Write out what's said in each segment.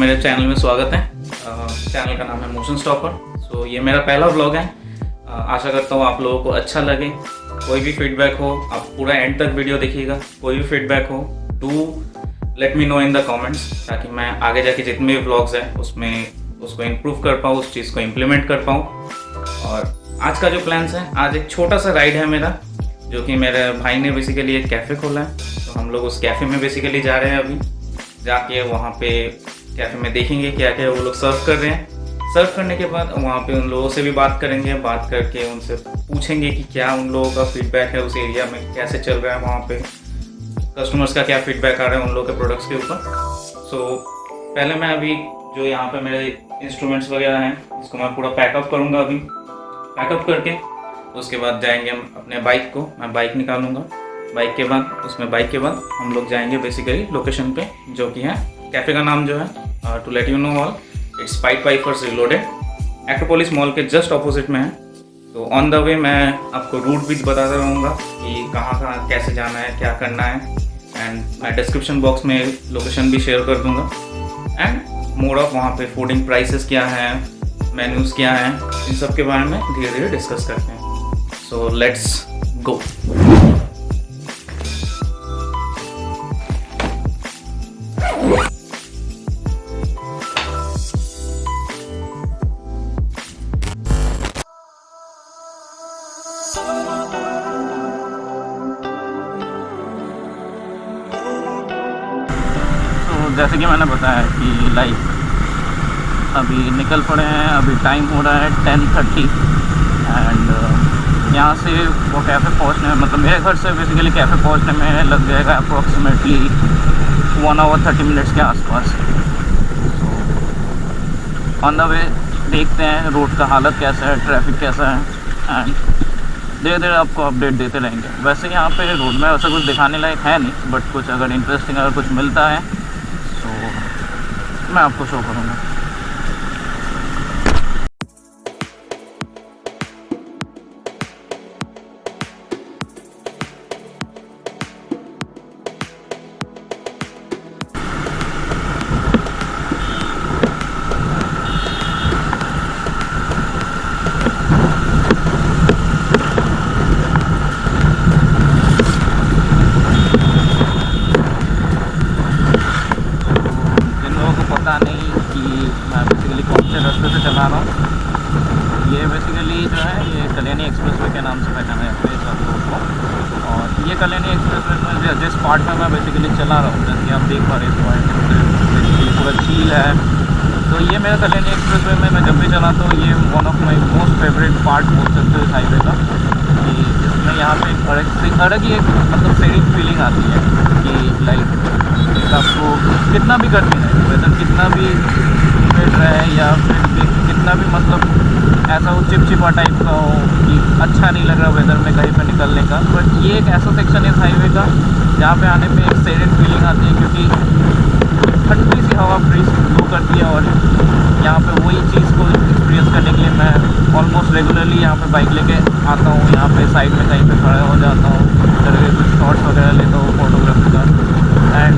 मेरे चैनल में स्वागत है। चैनल का नाम है मोशन स्टॉपर। सो ये मेरा पहला व्लॉग है। आशा करता हूँ आप लोगों को अच्छा लगे। कोई भी फीडबैक हो आप पूरा एंड तक वीडियो देखिएगा। कोई भी फीडबैक हो do let me know in the comments, ताकि मैं आगे जाके जितने भी व्लॉग्स हैं उसमें उसको इम्प्रूव कर पाऊँ, उस चीज़ को इम्प्लीमेंट कर पाऊँ। और आज का जो प्लान्स है, आज एक छोटा सा राइड है मेरा, जो कि मेरे भाई ने बेसिकली एक कैफ़े खोला है। तो हम लोग उस कैफ़े में बेसिकली जा रहे हैं। अभी जाके वहाँ पे कैफ़े में देखेंगे क्या क्या वो लोग सर्व कर रहे हैं। सर्व करने के बाद वहाँ पे उन लोगों से भी बात करेंगे। बात करके उनसे पूछेंगे कि क्या उन लोगों का फीडबैक है, उस एरिया में कैसे चल रहा है, वहाँ पे कस्टमर्स का क्या फीडबैक आ रहा है उन लोगों के प्रोडक्ट्स के ऊपर। सो पहले मैं अभी जो यहाँ पे मेरे इंस्ट्रूमेंट्स वगैरह हैं, इसको मैं पूरा पैकअप करूँगा। अभी पैकअप करके उसके बाद जाएंगे हम अपने बाइक को, मैं बाइक निकालूंगा। बाइक के बाद हम लोग जाएंगे बेसिकली लोकेशन पे, जो कि है कैफ़े का नाम जो है to let you know all, it's pied pipers reloaded, Acropolis mall के जस्ट ऑपोजिट में है। तो ऑन द वे मैं आपको रूट भी बताता रहूँगा कि कहाँ कहाँ कैसे जाना है, क्या करना है। एंड मैं डिस्क्रिप्शन बॉक्स में लोकेशन भी शेयर कर दूँगा। एंड मोड ऑफ वहाँ पे फूडिंग प्राइसेस क्या हैं, मेन्यूज़ क्या हैं, इन सब के बारे में धीरे धीरे डिस्कस करते हैं। सो लेट्स गो। जैसे कि मैंने बताया कि लाइक अभी निकल पड़े हैं। अभी टाइम हो रहा है 10:30 एंड यहाँ से वो कैफ़े पहुँचने में, मतलब मेरे घर से बेसिकली कैफ़े पहुँचने में लग जाएगा अप्रॉक्सीमेटली 1 आवर 30 मिनट्स के आसपास। ऑन द वे देखते हैं रोड का हालत कैसा है, ट्रैफिक कैसा है, एंड धीरे धीरे आपको अपडेट देते रहेंगे। वैसे यहाँ पे रोड में वैसा कुछ दिखाने लायक है नहीं, बट कुछ अगर इंटरेस्टिंग अगर कुछ मिलता है तो मैं आपको शो करूँगा। चला रहा हूँ। ये बेसिकली जो है ये कल्याणी एक्सप्रेसवे के नाम से पहचाना जाता है सब रोड को। और ये कल्याणी एक्सप्रेसवे में जिस पार्ट में मैं बेसिकली चला रहा हूँ, जैसे कि आप देख पा रहे हैं, इस पार्ट में बेसिकली पूरा झील है। तो ये मेरा कल्याणी एक्सप्रेसवे में मैं जब भी चलाता हूँ, ये one of my most favourite part बोल सकते हो इस हाईवे का। कि इसमें यहाँ पे अलग ही एक मतलब सेरिंग फीलिंग आती है कि लाइक आपको कितना भी गर्मी रहे, वेदर कितना भी ह्यूमिड रहे, या फिर कितना भी मतलब ऐसा हो चिपचिपा टाइप का हो कि अच्छा नहीं लग रहा वेदर में कहीं पे निकलने का, बट ये एक ऐसा सेक्शन है इस हाईवे का जहाँ पे आने पे एक सेरेंट फीलिंग आती है, क्योंकि ठंडी सी हवा ब्रीज ब्लो करती है। और यहाँ पे वही चीज़ को एक्सपीरियंस करने के लिए मैं ऑलमोस्ट रेगुलरली यहाँ पे बाइक लेके आता हूँ। यहाँ पे साइड में कहीं पे खड़ा हो जाता हूँ, करके कुछ शॉट्स वगैरह लेता हूँ फोटोग्राफी का, एंड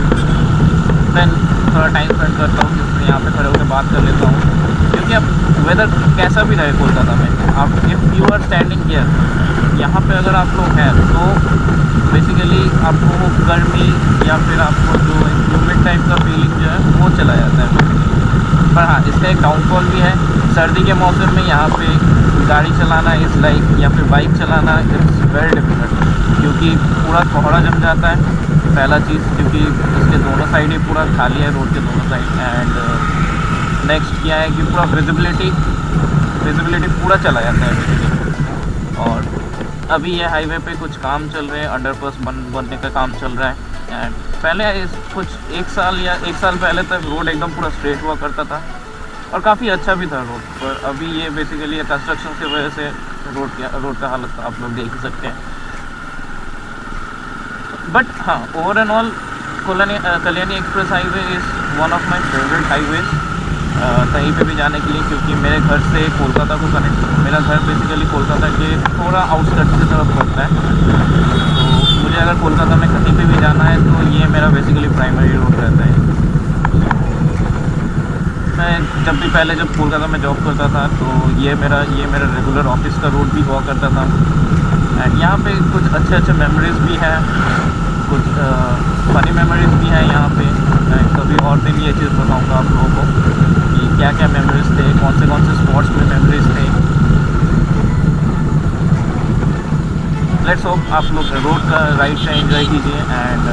देन थोड़ा टाइम स्पेंड करता हूँ क्योंकि यहाँ पे खड़े होकर बात कर लेता हूँ। क्योंकि अब वेदर कैसा भी रहे कोलकाता में, आप if you are standing here, यहाँ पे अगर आप लोग हैं तो बेसिकली आपको वो गर्मी या फिर आपको जो ह्यूमिड टाइप का फीलिंग जो है वो चला जाता है। पर हाँ, इसका एक डाउनफॉल भी है। सर्दी के मौसम में यहाँ पे गाड़ी चलाना इज़ लाइक, या फिर बाइक चलाना इट्स वेरी डिफिकल्ट, क्योंकि पूरा कोहरा जम जाता है पहला चीज़, क्योंकि इसके दोनों साइड ही पूरा खाली है, रोड के दोनों साइड। एंड नेक्स्ट क्या है कि पूरा विजिबिलिटी पूरा चला जाता है बेसिकली। और अभी ये हाईवे पे कुछ काम चल रहे हैं, अंडरपास बनने का काम चल रहा है। एंड पहले कुछ एक साल पहले तक रोड एकदम पूरा स्ट्रेट हुआ करता था और काफ़ी अच्छा भी था रोड, पर अभी ये बेसिकली कंस्ट्रक्शन की वजह से रोड का हालत आप लोग देख ही सकते हैं। बट हाँ, over and all Kalyani express highway is one of my favourite highways कहीं पे भी जाने के लिए, क्योंकि मेरे घर से कोलकाता को कनेक्ट, मेरा घर बेसिकली कोलकाता के थोड़ा आउटस्कर्ट्स की तरफ पड़ता है। तो मुझे अगर कोलकाता में कहीं पे भी जाना है तो ये मेरा बेसिकली प्राइमरी रोड रहता है। मैं जब भी पहले जब कोलकाता में जॉब करता था तो ये मेरा रेगुलर ऑफिस का रूट भी हुआ करता था। एंड यहाँ पे कुछ अच्छे मेमोरीज भी हैं, कुछ फनी मेमोरीज भी हैं यहाँ पे। मैं कभी और दिन ये चीज़ बताऊँगा आप लोगों को कि क्या क्या मेमोरीज थे, कौन से स्पॉट्स में मेमोरीज थे। लेट्स होप आप लोग रोड का राइड का एंजॉय कीजिए। एंड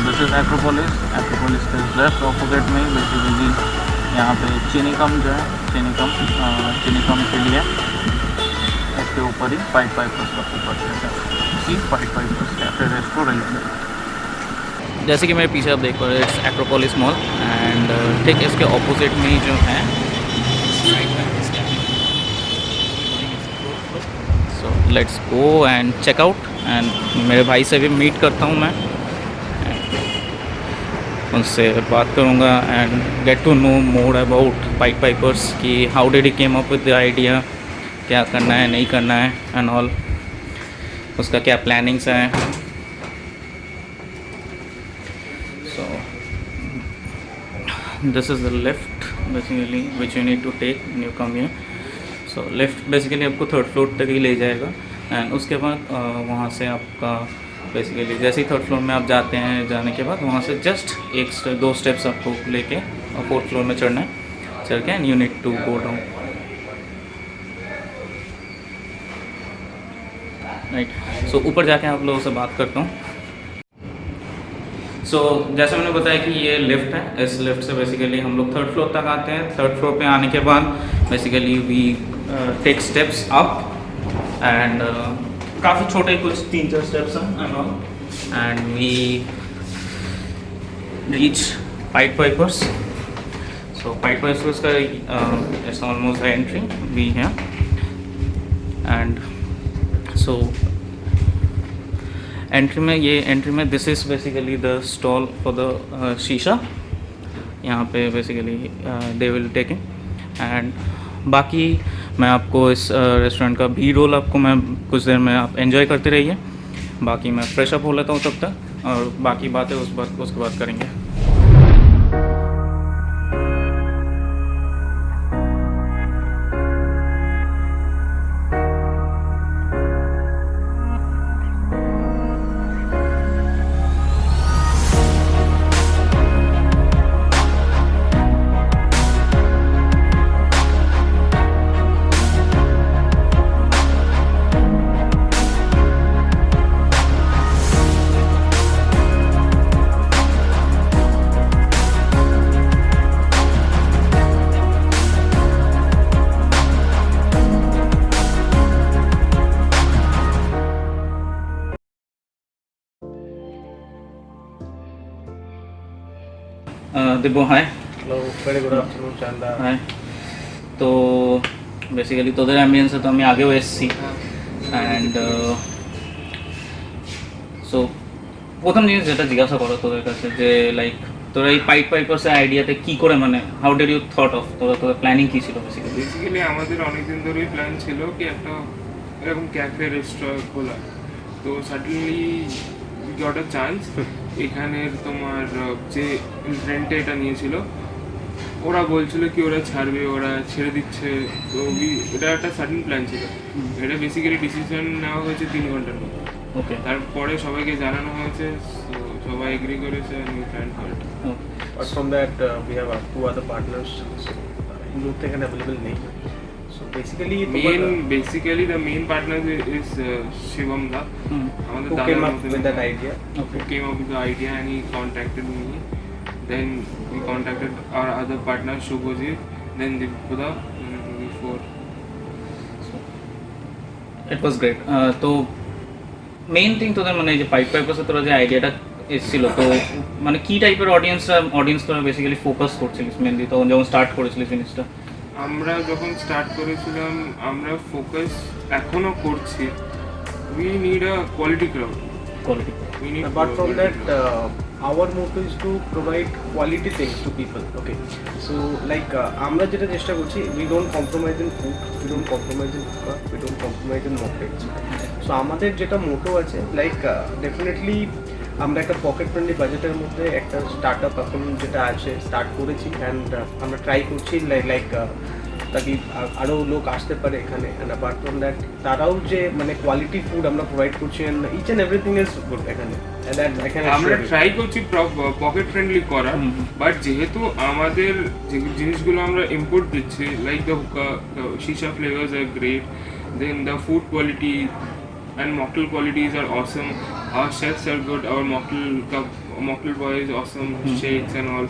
दिस इज़ एक्रोपोलिस के लेफ्ट ऑपोजिट में बेसिकली यहाँ पे चीनीकम जो है, चीनीकम के लिए इसके ऊपर ही पाइट पाइपर्स का ऊपर से पाइट पाइपर्स कैफे रेस्टोरेंट। जैसे कि मेरे पीछे आप देख पा रहे हैं, इट्स एक्रोपोलिस मॉल एंड ठीक इसके ऑपोजिट में ही जो है so let's go and check out. And मेरे भाई से भी मीट करता हूँ मैं, उनसे बात करूँगा and get to know more about Pied Pipers कि how did he came up with the idea, क्या करना है नहीं करना है एंड ऑल, उसका क्या प्लानिंग्स हैं। So this is the lift basically which you need to take when you come here. So lift basically आपको 3rd फ्लोर तक ही ले जाएगा एंड उसके बाद वहाँ से आपका बेसिकली जैसे ही 3rd फ्लोर में आप जाते हैं, जाने के बाद वहाँ से जस्ट 2 स्टेप्स आपको लेके 4th फ्लोर में चढ़ना है, चढ़ के and you need to go down right. So ऊपर जाके आप लोगों से बात करता हूँ। सो जैसे मैंने बताया कि ये लिफ्ट है, इस लिफ्ट से बेसिकली हम लोग 3rd फ्लोर तक आते हैं। 3rd फ्लोर पे आने के बाद basically we take steps up and काफ़ी छोटे कुछ 3-4 स्टेप्स हैं and all and we reach Pied Pipers. So Pied Pipers का it's almost the entry we है एंड सो एंट्री में this is basically the stall for the shisha. यहाँ पे basically they will take in and बाकी मैं आपको इस restaurant का भी रोल आपको मैं कुछ देर में आप एंजॉय करते रहिए। बाकी मैं फ्रेश अप हो लेता हूँ तब तक और बाकी बातें उसके बाद करेंगे। दिब्बो हाय। हेलो, वेरी गुड आफ्टरनून चंदा। हाय। तो बेसिकली তোদের অ্যাম্বিয়েন্স তো আমি আগেও এসেছি অ্যান্ড সো প্রথম জিনিস যেটা জিজ্ঞাসা করো তোদের কাছে যে লাইক তোরা এই পাইপার্সের আইডিয়াতে কি করে মানে how did you thought of তোদের প্ল্যানিং কি ছিল বেসিক্যালি আমাদের অনেকদিন ধরেই প্ল্যান ছিল কি একটা এরকম ক্যাফে রেস্টুরেন্ট খোলা, তো সাডেনলি গট আ চান্স। এখানের তোমার যে রেন্টে এটা নিয়েছিল ওরা বলছিল কি ওরা ছাড়বে, ওরা ছেড়ে দিচ্ছে, তো এটা একটা সাডেন প্ল্যান ছিল। এটা বেসিক্যালি ডিসিশন নেওয়া হয়েছে 3 ঘন্টার মধ্যে। ওকে, তারপরে সবাইকে জানানো হয়েছে, তো সবাই এগ্রি করেছে আমি প্ল্যান করে। Apart from that, we have 2 other partners. So, Group can available nahi. So basically, the main partner is Shivam Da. Who came up with that idea? Who came up with the idea and he contacted me. Then we contacted our other partner Shubhajit. Then Dippuda. Before. It was great. तो main thing তোদের মানে যে পাইপার্সে তোরা যে আইডিয়াটা এসেছিল, তো মানে কি টাইপের অডিয়েন্স তোরা বেসিক্যালি ফোকাস করছিলিস মেনলি তখন যখন স্টার্ট করেছিলিস জিনিসটা? আমরা যখন স্টার্ট করেছিলাম, আমরা ফোকাস এখনো করছি, we need a quality crowd. Quality. We need Apart from that, quality crowd. our motto is to provide quality things to people. Okay, so like আমরা যেটা চেষ্টা করছি, we don't compromise in food, we don't compromise in hookah, we don't compromise in mocktails. So আমাদের যেটা মোটো আছে, like definitely আমরা একটা pocket friendly বাজেটের মধ্যে একটা স্টার্ট আপ এখন যেটা আছে স্টার্ট করেছি, অ্যান্ড আমরা ট্রাই করছি লাইক তাকে আরও লোক আসতে পারে এখানে। অ্যান্ড অ্যাপার্ট ফ্রম দ্যাট তারাও যে মানে কোয়ালিটি ফুড আমরা প্রোভাইড করছি, and each and everything is good এখানে। আমরা ট্রাই করছি পকেট ফ্রেন্ডলি করা, বাট যেহেতু আমাদের যে জিনিসগুলো আমরা ইম্পোর্ট দিচ্ছি, like the hookah, shisha flavors are great, then the food quality and mocktail qualities are awesome, our chefs are good, our mocktail boy is awesome, shakes and all.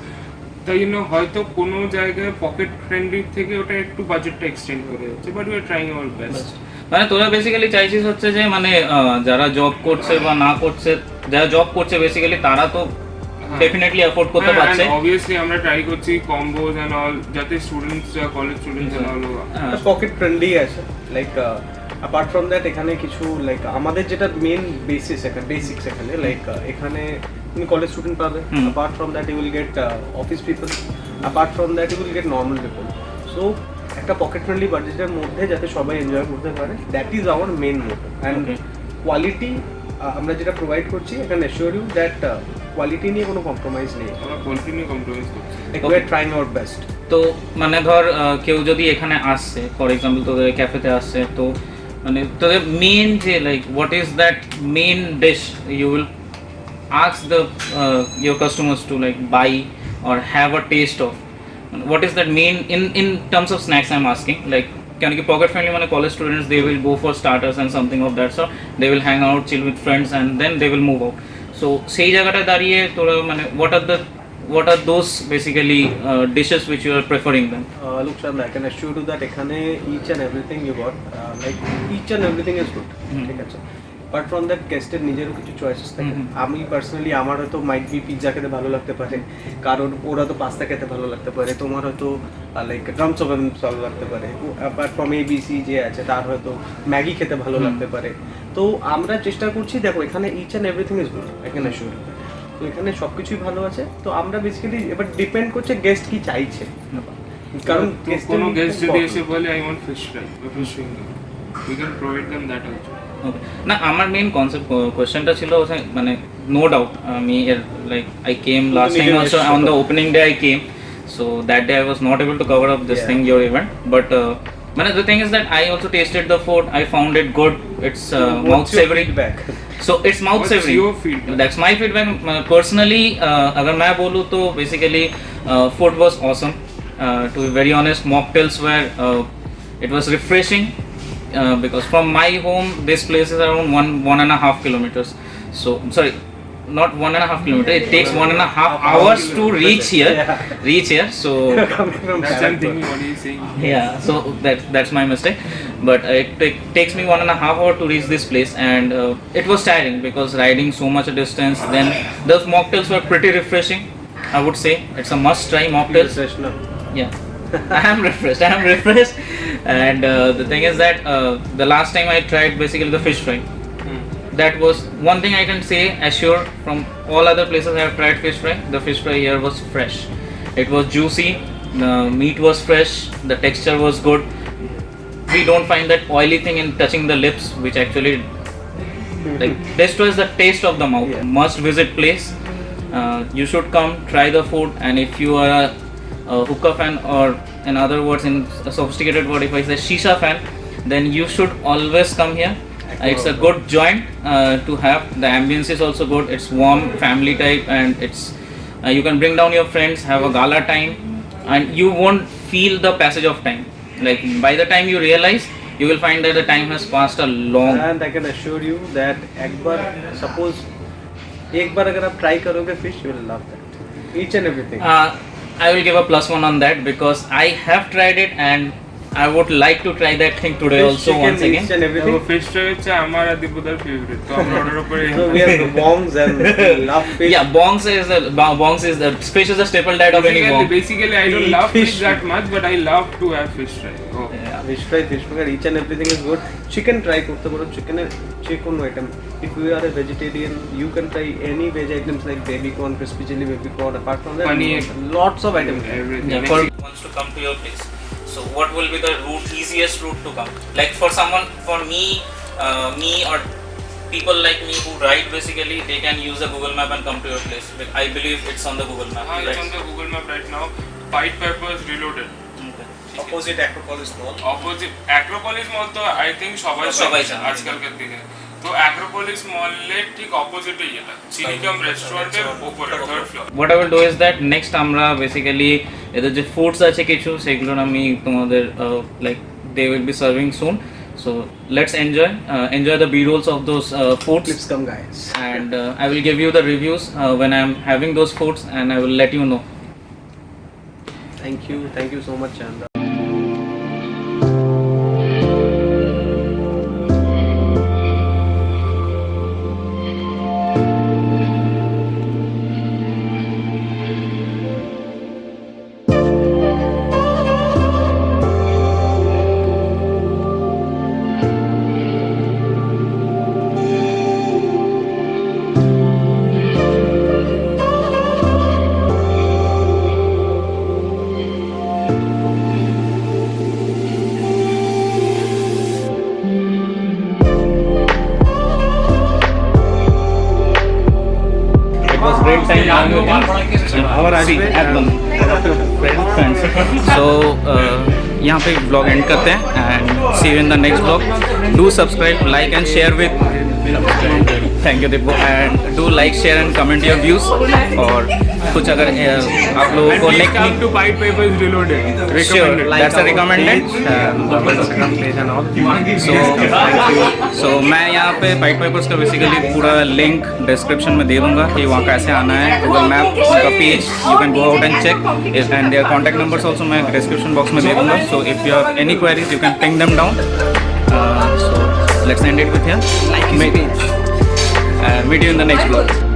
তাই জন্য হয়তো কোনো জায়গায় পকেট ফ্রেন্ডলি থেকে ওটা একটু বাজেটটা এক্সটেন্ড করে যাচ্ছে, but we are trying our best. মানে তোরা বেসিক্যালি চাইছিস হচ্ছে যে মানে যারা জব করছে বা না করছে, যারা জব করছে বেসিক্যালি তারা তো ডেফিনেটলি অ্যাফোর্ড করতে পারছে। অবভিয়াসলি আমরা ট্রাই করছি কম্বোজ এন্ড অল, যাতে students college students and all pocket friendly আছে। লাইক অ্যাপার্ট ফ্রম দ্যাট এখানে কিছু লাইক আমাদের যেটা মেন বেসিক্স এখানে লাইক এখানে তুমি কলেজ স্টুডেন্ট পাবে, apart from that you will get office people, apart from that you will get normal people. So একটা পকেট ফ্রেন্ডলি বাজেটের মধ্যে যাতে সবাই এনজয় করতে পারে, that is our main motto. And quality আমরা যেটা প্রোভাইড করছি, I can assure you that quality নিয়ে কোনো কম্প্রোমাইজ নেই, আমরা কোয়ালিটি নিয়ে কম্প্রোমাইজ করছি। we are trying our best. তো মানে ধর কেউ যদি এখানে আসছে, ফর এক্সাম্পল তোদের ক্যাফেতে আসছে, তো মানে তোদের মেন যে like what is that main dish you will ask your customers to like buy or have a taste of? What is that main in terms of snacks I'm asking? Like can you pocket friendly মানে college students, they will go for starters and something of that sort, they will hang out, chill with friends and then they will move out. So সেই জায়গাটা দাঁড়িয়ে তোরা মানে what are those basically dishes which you are preferring them? Look Chandra, I can assure you that এখানে each and everything you got, like each and everything is good. ঠিক আছে, but from that গেস্টের নিজেরও কিছু choices থাকে। আমি personally আমার হয়তো might be pizza খেতে ভালো লাগতে পারে, কারণ ওরা তো পাস্তা খেতে ভালো লাগতে পারে, তোমার হয়তো লাইক ড্রামস ওভেন ভালো লাগতে পারে, অ্যাপার্ট ফ্রম ABC যে আছে তার হয়তো ম্যাগি খেতে ভালো লাগতে পারে। তো আমরা চেষ্টা করছি, দেখো এখানে each and everything is good, I can assure you. তো এখানে সব কিছুই ভালো আছে। তো আমরা বেসিক্যালি এবার ডিপেন্ড করছে গেস্ট কি চাইছে, কারণ কোনো গেস্ট যদি এসে বলে আই ওয়ান্ট ফিশ ফ্রাই বা fish finger, we can provide them that also. Okay. না আমার মেইন কনসেপ্ট কোয়েশ্চেনটা ছিল মানে নো ডাউট আমি like I came last time also on the opening day I came, so that day I was not able to cover up this thing your event, but মানে the thing is that I also tasted the food, I found it good, it's mouth savory, so it's mouth What's savory. your feedback? That's my feedback. Personally अगर मैं बोलूँ तो basically food was awesome, to be very honest. Mocktails were it was refreshing. Because from my home this place is around 1.5 kilometers, so sorry, not 1.5 kilometers, it takes 1.5 hours to reach here. So That's I'm thinking what are you saying? yeah, so that's my mistake, but it takes me 1.5 hours to reach this place, and it was tiring because riding so much a distance. Then those mocktails were pretty refreshing, I would say. It's a must try mocktails. Yeah. I am refreshed, and the thing is that the last time I tried basically the fish fry, that was one thing I can say assure from all other places I have tried fish fry. The fish fry here was fresh, it was juicy, the meat was fresh, the texture was good. We don't find that oily thing in touching the lips, which actually like destroys the taste of the mouth. Must visit place. You should come try the food, and if you are a hookah fan, or in other words, in a sophisticated word, if I say shisha fan, then you should always come here. It's a good joint to have. The ambience is also good. It's warm, family type, and it's you can bring down your friends, have a gala time, and you won't feel the passage of time. Like by the time you realize, you will find that the time has passed a long. And I can assure you that एक बार अगर आप try करोगे fish, you will love that. Each and everything. I will give a +1 on that because I have tried it, and I would like to try that thing today Fish, also chicken, once again. each and everything. Fish fry হচ্ছে আমার আর দীপুদার favourite, তো আমরা ওটার উপরে So we have the bongs and we love fish. Yeah, bongs is the fish is the staple diet of any bong. basically I don't Eat love fish. fish that much, but I love to have fish fry. Oh. Yeah. Fish fry, fish burger, each and everything is good. Chicken try করতে পারো, চিকেনের যে কোনো item. If you are a vegetarian, you can try any veg items like baby corn, crispy chili baby corn. Apart from that, Paneer. lots of items. Everything. Yeah, for wants to come to your place. So what will be the easiest route to come? Like for someone, for me or people like me who ride basically, they can use the Google Map and come to your place. I believe it's on the Google Map. It's right? on the Google Map right now. Pied Peppers Reloaded. Okay. Opposite Acropolis Mall. Opposite Acropolis মল তো I think সবাই সবাই জানে জানে। আজকালকার দিনে। তো Acropolis মলের ঠিক অপোজিটেই এটা, চিনিকাম রেস্টুরেন্টের উপরে third floor. What I will do is that next আমরা basically এদের যে ফুডস আছে কিছু সেগুলো আমি তোমাদের like they will be serving soon. So let's enjoy the B-rolls of those foods. Please come guys. And I will give you the reviews when I'm having those foods, and I will let you know. Thank you so much, Chandra. It was great time having you here. আবার আসবে একদম friends. So यहाँ पे vlog end करते हैं and see you in the next vlog. Do subscribe, like and share with. Thank you Dippo, and do like, share and comment your views. और कुछ अगर आप लोगों को Please like come to Pied Peppers Reloaded. sure, Recommended. that's a recommended. Instagram page and all. So मैं यहाँ पे pied pipers का बेसिकली पूरा लिंक डिस्क्रिप्शन में दे दूंगा कि वहाँ कैसे आना है, गूगल मैप उनका page, you can go out and check and their contact numbers also मैं डिस्क्रिप्शन बॉक्स में दे दूंगा. So if you have any queries you can ping them down. So let's end it with here. Meet you in the next vlog.